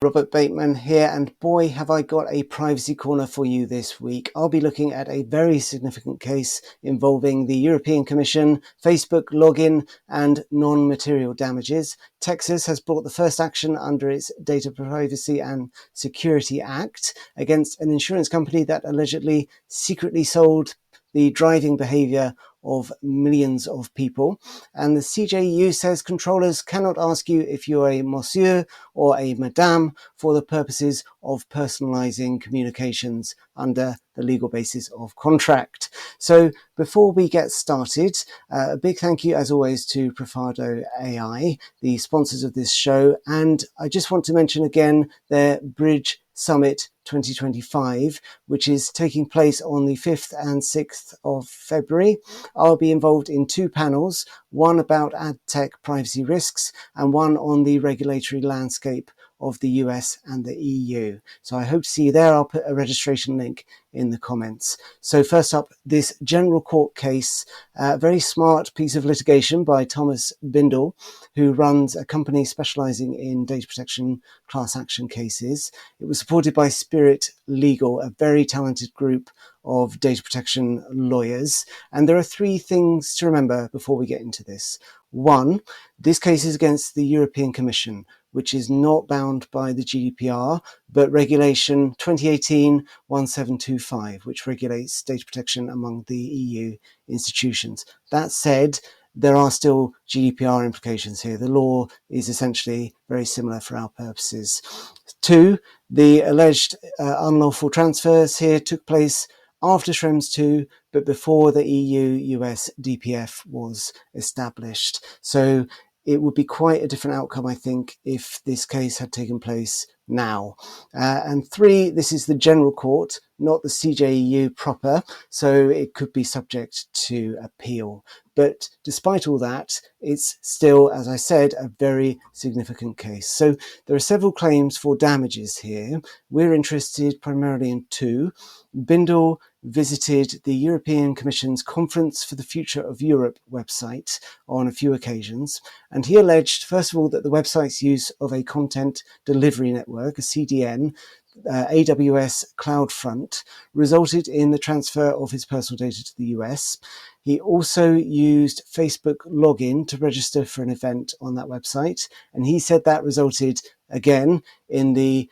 Robert Bateman here, and boy have I got a privacy corner for you this week. I'll be looking at a very significant case involving the European Commission, Facebook login and non-material damages. Texas has brought the first action under its Data Privacy and Security Act against an insurance company that allegedly secretly sold the driving behavior of millions of people. And the CJEU says controllers cannot ask you if you're a monsieur or a madame for the purposes of personalizing communications under the legal basis of contract. So before we get started, a big thank you as always to Profado AI, the sponsors of this show. And I just want to mention again their Bridge Summit 2025, which is taking place on the 5th and 6th of February. I'll be involved in two panels, one about ad tech privacy risks and one on the regulatory landscape of the US and the EU. So I hope to see you there. I'll put a registration link in the comments. So first up, this general court case, a very smart piece of litigation by Thomas Bindel, who runs a company specializing in data protection class action cases. It was supported by Spirit Legal, a very talented group of data protection lawyers. And there are three things to remember before we get into this. One, this case is against the European Commission, which is not bound by the GDPR, but Regulation 2018-1725, which regulates data protection among the EU institutions. That said, there are still GDPR implications here. The law is essentially very similar for our purposes. Two, the alleged unlawful transfers here took place after Schrems II, but before the EU-US DPF was established. So it would be quite a different outcome, I think, if this case had taken place now. And three, this is the general court, not the CJEU proper, so it could be subject to appeal. But despite all that, it's still, as I said, a very significant case. So there are several claims for damages here. We're interested primarily in two. Bindel visited the European Commission's Conference for the Future of Europe website on a few occasions, and he alleged, first of all, that the website's use of a content delivery network, a CDN, AWS CloudFront, resulted in the transfer of his personal data to the US. He also used Facebook login to register for an event on that website, and he said that resulted, again, in the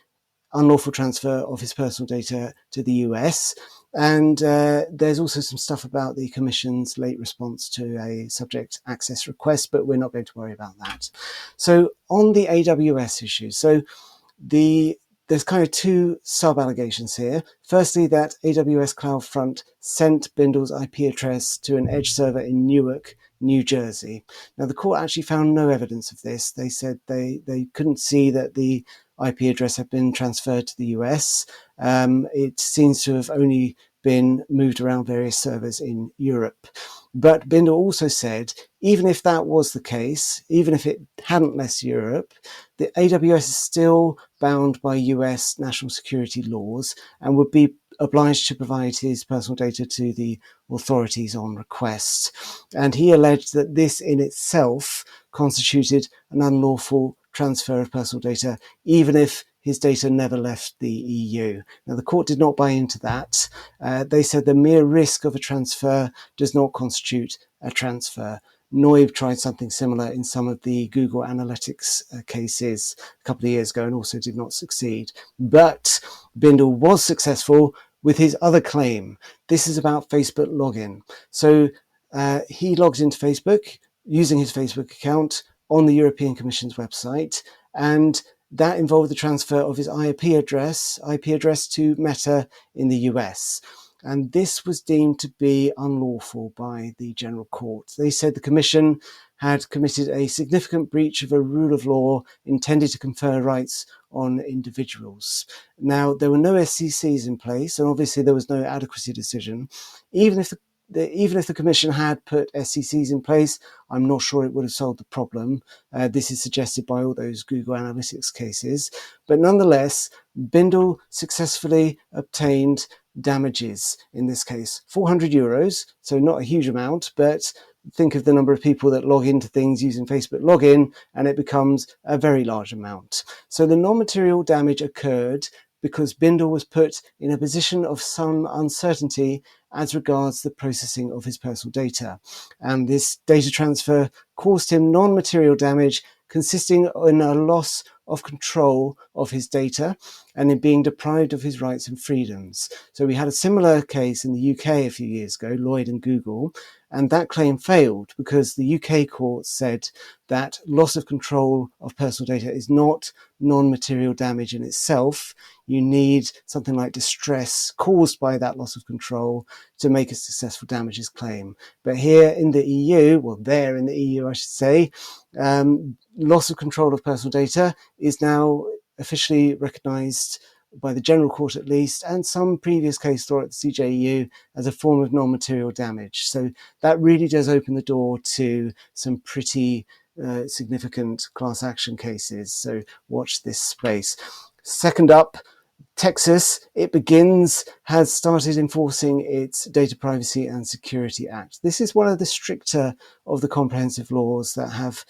unlawful transfer of his personal data to the US. And there's also some stuff about the Commission's late response to a subject access request, but we're not going to worry about that. So on the AWS issue, there's kind of two sub-allegations here. Firstly, that AWS CloudFront sent Bindel's IP address to an edge server in Newark, New Jersey. Now, the court actually found no evidence of this. They said they couldn't see that the IP address had been transferred to the US. It seems to have only been moved around various servers in Europe. But Bindel also said, even if that was the case, even if it hadn't left Europe, the AWS is still bound by US national security laws and would be obliged to provide his personal data to the authorities on request. And he alleged that this in itself constituted an unlawful transfer of personal data, even if his data never left the EU. Now, the court did not buy into that. They said the mere risk of a transfer does not constitute a transfer. Noib tried something similar in some of the Google Analytics cases a couple of years ago and also did not succeed. But Bindel was successful with his other claim. This is about Facebook login. So he logs into Facebook using his Facebook account on the European Commission's website, and that involved the transfer of his IP address to Meta in the US. And this was deemed to be unlawful by the General Court. They said the Commission had committed a significant breach of a rule of law intended to confer rights on individuals. Now, there were no SCCs in place, and obviously there was no adequacy decision. Even if the Commission had put SCCs in place, I'm not sure it would have solved the problem. This is suggested by all those Google Analytics cases. But nonetheless, Bindel successfully obtained damages in this case. €400, so not a huge amount, but think of the number of people that log into things using Facebook login, and it becomes a very large amount. So the non-material damage occurred because Bindle was put in a position of some uncertainty as regards the processing of his personal data. And this data transfer caused him non-material damage consisting in a loss of control of his data and in being deprived of his rights and freedoms. So we had a similar case in the UK a few years ago, Lloyd and Google, and that claim failed because the UK court said that loss of control of personal data is not non-material damage in itself. You need something like distress caused by that loss of control to make a successful damages claim. But here in the EU, well, there in the EU, I should say, loss of control of personal data is now officially recognised by the General Court at least, and some previous case law at the CJEU as a form of non-material damage. So that really does open the door to some pretty significant class action cases. So watch this space. Second up, Texas, has started enforcing its Data Privacy and Security Act. This is one of the stricter of the comprehensive laws that have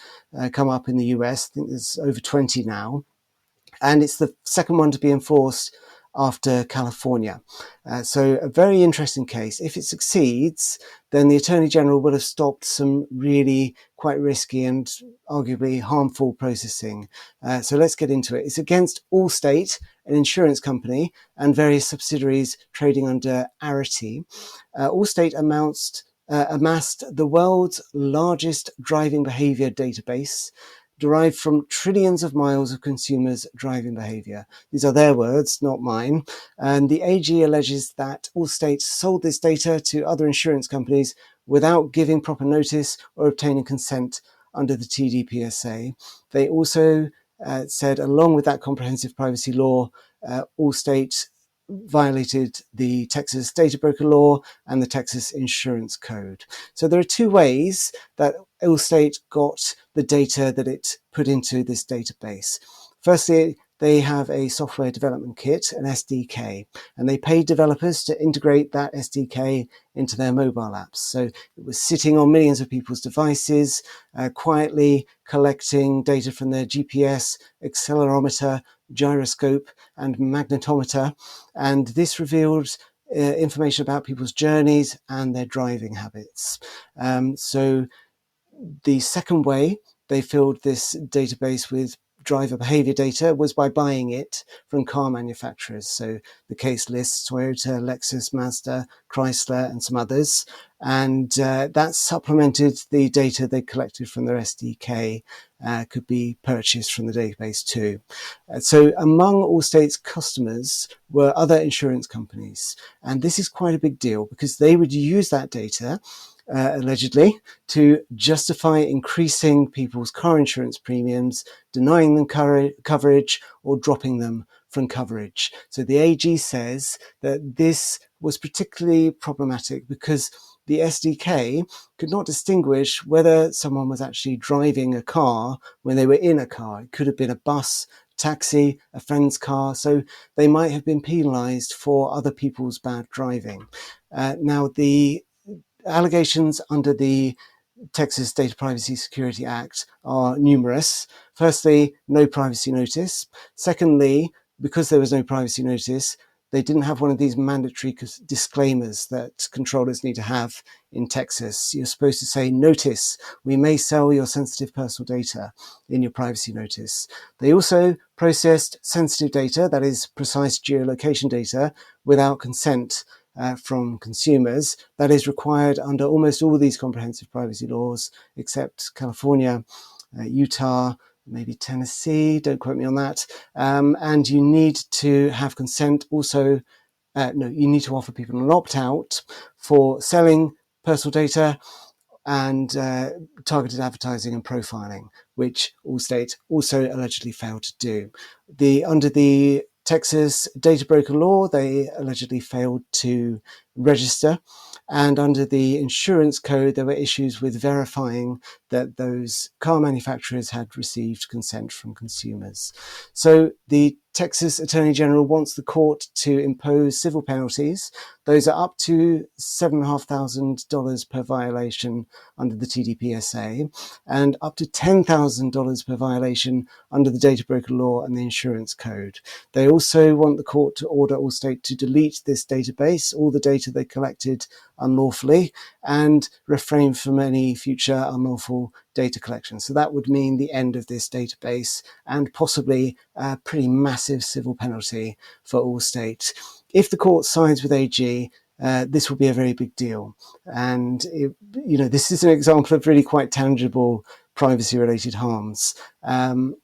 come up in the US. I think there's over 20 now. And it's the second one to be enforced after California. So a very interesting case. If it succeeds, then the Attorney General will have stopped some really quite risky and arguably harmful processing. So let's get into it. It's against Allstate, an insurance company, and various subsidiaries trading under Arity. Allstate amassed the world's largest driving behavior database, derived from trillions of miles of consumers' driving behavior. These are their words, not mine. And the AG alleges that Allstate sold this data to other insurance companies without giving proper notice or obtaining consent under the TDPSA. They also said, along with that comprehensive privacy law, Allstate violated the Texas data broker law and the Texas insurance code. So there are two ways that Allstate got the data that it put into this database. Firstly, they have a software development kit, an SDK, and they paid developers to integrate that SDK into their mobile apps. So it was sitting on millions of people's devices, quietly collecting data from their GPS, accelerometer, gyroscope, and magnetometer. And this revealed information about people's journeys and their driving habits. So the second way they filled this database with driver behavior data was by buying it from car manufacturers. So the case lists Toyota, Lexus, Mazda, Chrysler, and some others. And that supplemented the data they collected from their SDK, could be purchased from the database too. So among Allstate's customers were other insurance companies. And this is quite a big deal because they would use that data allegedly, to justify increasing people's car insurance premiums, denying them coverage, or dropping them from coverage. So the AG says that this was particularly problematic because the SDK could not distinguish whether someone was actually driving a car when they were in a car. It could have been a bus, taxi, a friend's car, so they might have been penalised for other people's bad driving. Now, the allegations under the Texas Data Privacy Security Act are numerous. Firstly, no privacy notice. Secondly, because there was no privacy notice, they didn't have one of these mandatory disclaimers that controllers need to have in Texas. You're supposed to say, notice, we may sell your sensitive personal data in your privacy notice. They also processed sensitive data, that is precise geolocation data, without consent from consumers. That is required under almost all these comprehensive privacy laws, except California, Utah, maybe Tennessee, don't quote me on that. And you need to have consent also. You need to offer people an opt-out for selling personal data and targeted advertising and profiling, which Allstate also allegedly failed to do. Under the Texas data broker law, they allegedly failed to register. And under the insurance code, there were issues with verifying that those car manufacturers had received consent from consumers. So the Texas Attorney General wants the court to impose civil penalties. Those are up to $7,500 per violation under the TDPSA and up to $10,000 per violation under the data broker law and the insurance code. They also want the court to order Allstate to delete this database, all the data they collected unlawfully, and refrain from any future unlawful data collection. So that would mean the end of this database and possibly a pretty massive civil penalty for Allstate. If the court sides with AG, this will be a very big deal. And this is an example of really quite tangible privacy-related harms. And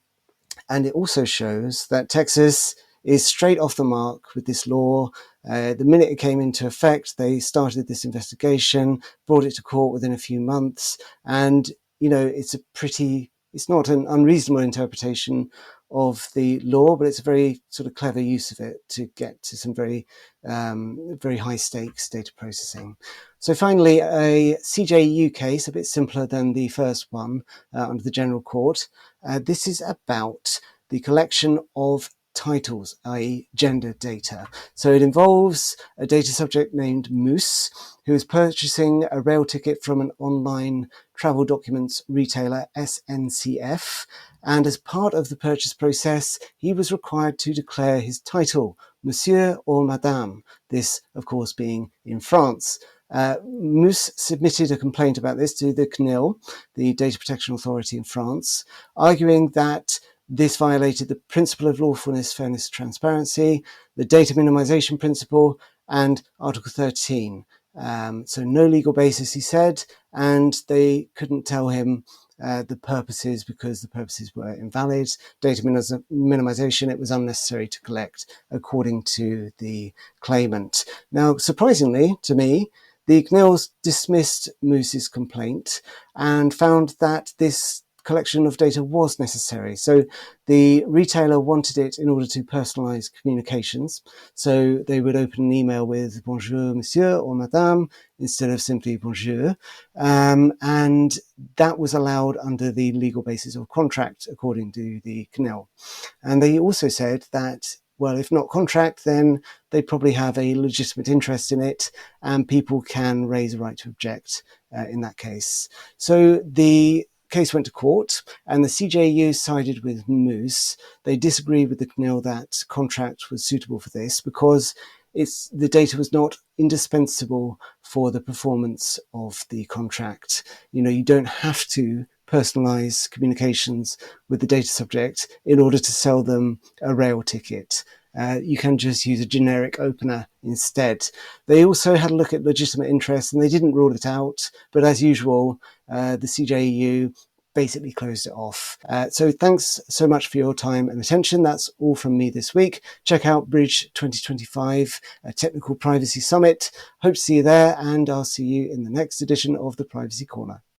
it also shows that Texas is straight off the mark with this law. The minute it came into effect, they started this investigation, brought it to court within a few months. And, it's not an unreasonable interpretation of the law, but it's a very sort of clever use of it to get to some very, very high stakes data processing. So finally, a CJEU case, a bit simpler than the first one under the General Court. This is about the collection of titles, i.e. gender data. So it involves a data subject named Moose, who is purchasing a rail ticket from an online travel documents retailer, SNCF. And as part of the purchase process, he was required to declare his title, Monsieur or Madame, this, of course, being in France. Moose submitted a complaint about this to the CNIL, the Data Protection Authority in France, arguing that this violated the principle of lawfulness, fairness, transparency, the data minimization principle, and Article 13. So no legal basis, he said, and they couldn't tell him the purposes because the purposes were invalid. Data minimization, it was unnecessary to collect, according to the claimant. Now, surprisingly to me, the CNIL dismissed Moose's complaint and found that this collection of data was necessary. So the retailer wanted it in order to personalize communications. So they would open an email with bonjour, monsieur or madame, instead of simply bonjour. And that was allowed under the legal basis of contract, according to the CNIL. And they also said that, well, if not contract, then they probably have a legitimate interest in it, and people can raise a right to object in that case. So the case went to court, and the CJEU sided with Moose. They disagreed with the CNIL that contract was suitable for this because the data was not indispensable for the performance of the contract. You don't have to personalize communications with the data subject in order to sell them a rail ticket. You can just use a generic opener instead. They also had a look at legitimate interest, and they didn't rule it out. But as usual, the CJEU basically closed it off. So thanks so much for your time and attention. That's all from me this week. Check out Bridge 2025, a technical privacy summit. Hope to see you there, and I'll see you in the next edition of the Privacy Corner.